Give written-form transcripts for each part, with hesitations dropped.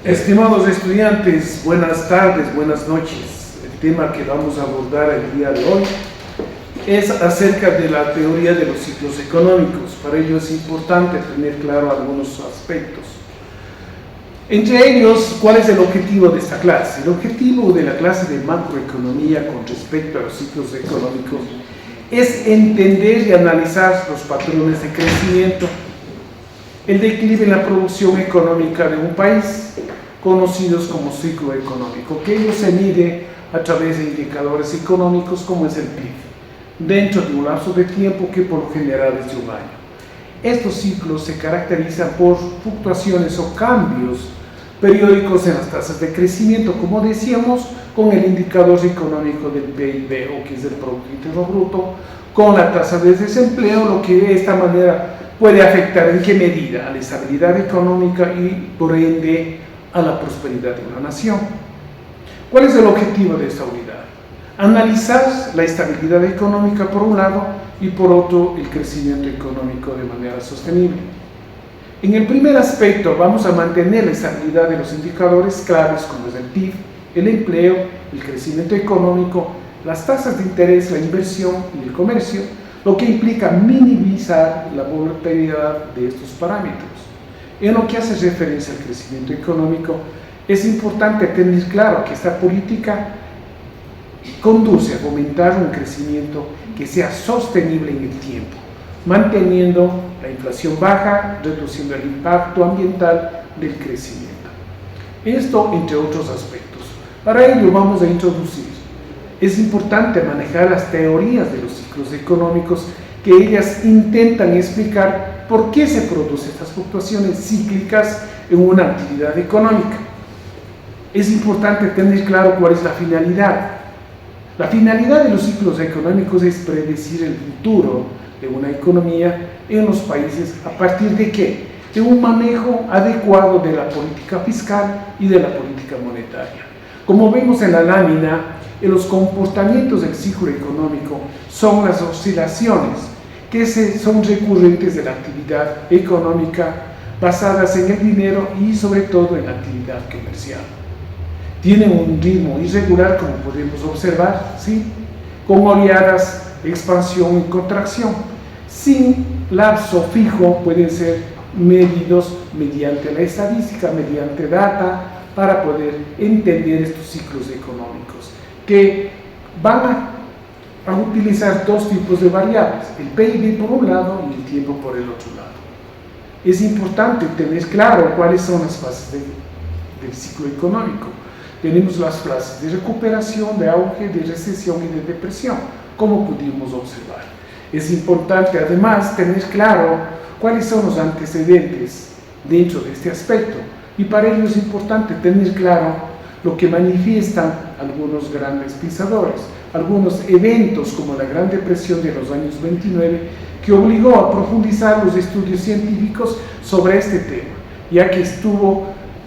Estimados estudiantes, buenas tardes, buenas noches. El tema que vamos a abordar el día de hoy es acerca de la teoría de los ciclos económicos. Para ello es importante tener claro algunos aspectos. Entre ellos, ¿cuál es el objetivo de esta clase? El objetivo de la clase de macroeconomía con respecto a los ciclos económicos es entender y analizar los patrones de crecimiento, el declive en la producción económica de un país, conocidos como ciclo económico, que ello se mide a través de indicadores económicos como es el PIB, dentro de un lapso de tiempo que por lo general es de un año. Estos ciclos se caracterizan por fluctuaciones o cambios periódicos en las tasas de crecimiento, como decíamos, con el indicador económico del PIB, o que es el Producto Interno Bruto, con la tasa de desempleo, lo que de esta manera puede afectar en qué medida a la estabilidad económica y por ende a la prosperidad de una nación. ¿Cuál es el objetivo de esta unidad? Analizar la estabilidad económica por un lado y por otro el crecimiento económico de manera sostenible. En el primer aspecto vamos a mantener la estabilidad de los indicadores claves como es el PIB, el empleo, el crecimiento económico, las tasas de interés, la inversión y el comercio, lo que implica minimizar la volatilidad de estos parámetros. En lo que hace referencia al crecimiento económico, es importante tener claro que esta política conduce a fomentar un crecimiento que sea sostenible en el tiempo, manteniendo la inflación baja, reduciendo el impacto ambiental del crecimiento. Esto entre otros aspectos. Para ello vamos a introducir. Es importante manejar las teorías de los ciclos económicos que ellas intentan explicar por qué se producen estas fluctuaciones cíclicas en una actividad económica. Es importante tener claro cuál es la finalidad. La finalidad de los ciclos económicos es predecir el futuro de una economía en los países a partir de ¿qué? De un manejo adecuado de la política fiscal y de la política monetaria. Como vemos en la lámina, los comportamientos del ciclo económico son las oscilaciones que son recurrentes de la actividad económica basadas en el dinero y sobre todo en la actividad comercial. Tienen un ritmo irregular, como podemos observar, ¿sí? Con oleadas, expansión y contracción. Sin lapso fijo, pueden ser medidos mediante la estadística, mediante data, para poder entender estos ciclos económicos, que van a utilizar dos tipos de variables, el PIB por un lado y el tiempo por el otro lado. Es importante tener claro cuáles son las fases del ciclo económico. Tenemos las fases de recuperación, de auge, de recesión y de depresión, como pudimos observar. Es importante además tener claro cuáles son los antecedentes dentro de este aspecto, y para ello es importante tener claro lo que manifiestan algunos grandes pensadores, algunos eventos como la Gran Depresión de los años 29, que obligó a profundizar los estudios científicos sobre este tema, ya que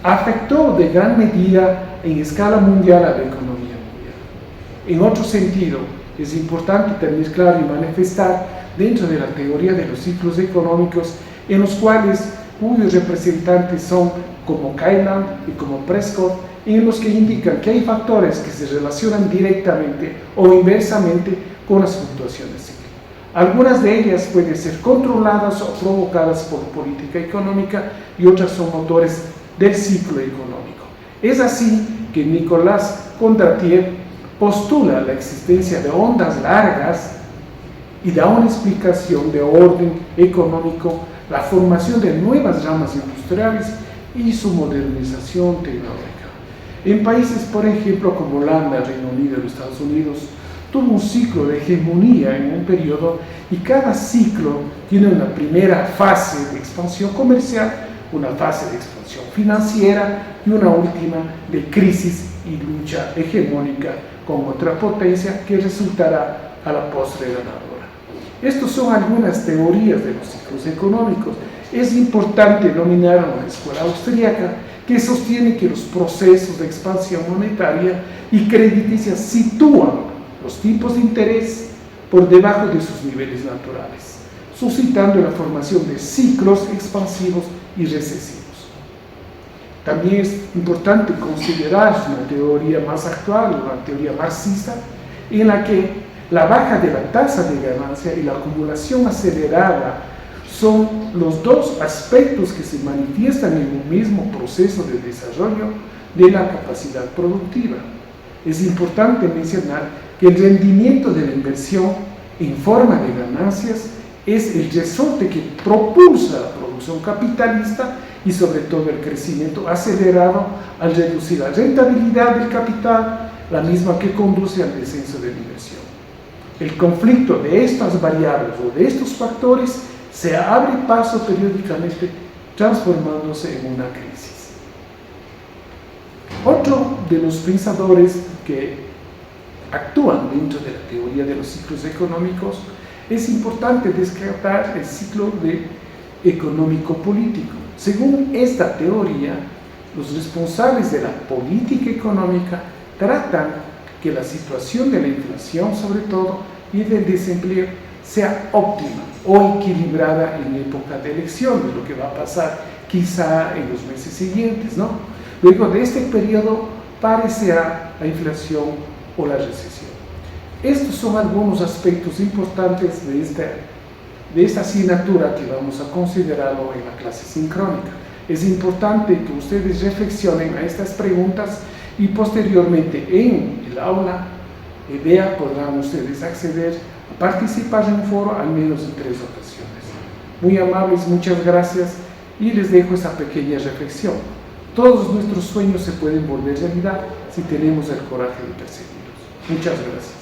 afectó de gran medida en escala mundial a la economía mundial. En otro sentido, es importante tener claro y manifestar dentro de la teoría de los ciclos económicos, en los cuyos representantes son como Kailand y como Prescott, en los que indican que hay factores que se relacionan directamente o inversamente con las fluctuaciones cíclicas. Algunas de ellas pueden ser controladas o provocadas por política económica y otras son motores del ciclo económico. Es así que Nicolas Kondratiev postula la existencia de ondas largas y da una explicación de orden económico, la formación de nuevas ramas industriales y su modernización tecnológica. En países, por ejemplo, como Holanda, Reino Unido y los Estados Unidos, tuvo un ciclo de hegemonía en un periodo y cada ciclo tiene una primera fase de expansión comercial, una fase de expansión financiera y una última de crisis y lucha hegemónica con otra potencia que resultará a la postre ganadora. Estas son algunas teorías de los ciclos económicos. Es importante nominar a una escuela austríaca que sostiene que los procesos de expansión monetaria y crediticia sitúan los tipos de interés por debajo de sus niveles naturales, suscitando la formación de ciclos expansivos y recesivos. También es importante considerar una teoría más actual, una teoría marxista, en la que la baja de la tasa de ganancia y la acumulación acelerada son los dos aspectos que se manifiestan en un mismo proceso de desarrollo de la capacidad productiva. Es importante mencionar que el rendimiento de la inversión en forma de ganancias es el resorte que propulsa la producción capitalista y sobre todo el crecimiento acelerado al reducir la rentabilidad del capital, la misma que conduce al descenso de la inversión. El conflicto de estas variables o de estos factores se abre paso periódicamente, transformándose en una crisis. Otro de los pensadores que actúan dentro de la teoría de los ciclos económicos, es importante descartar el ciclo económico-político. Según esta teoría, los responsables de la política económica tratan que la situación de la inflación, sobre todo, y del desempleo sea óptima o equilibrada en época de elecciones, lo que va a pasar quizá en los meses siguientes, ¿no? Luego de este periodo parecerá la inflación o la recesión. Estos son algunos aspectos importantes de esta asignatura que vamos a considerarlo en la clase sincrónica. Es importante que ustedes reflexionen a estas preguntas y posteriormente en el aula EDEA podrán ustedes acceder a participar en un foro al menos en 3 ocasiones. Muy amables, muchas gracias y les dejo esta pequeña reflexión. Todos nuestros sueños se pueden volver realidad si tenemos el coraje de perseguirlos. Muchas gracias.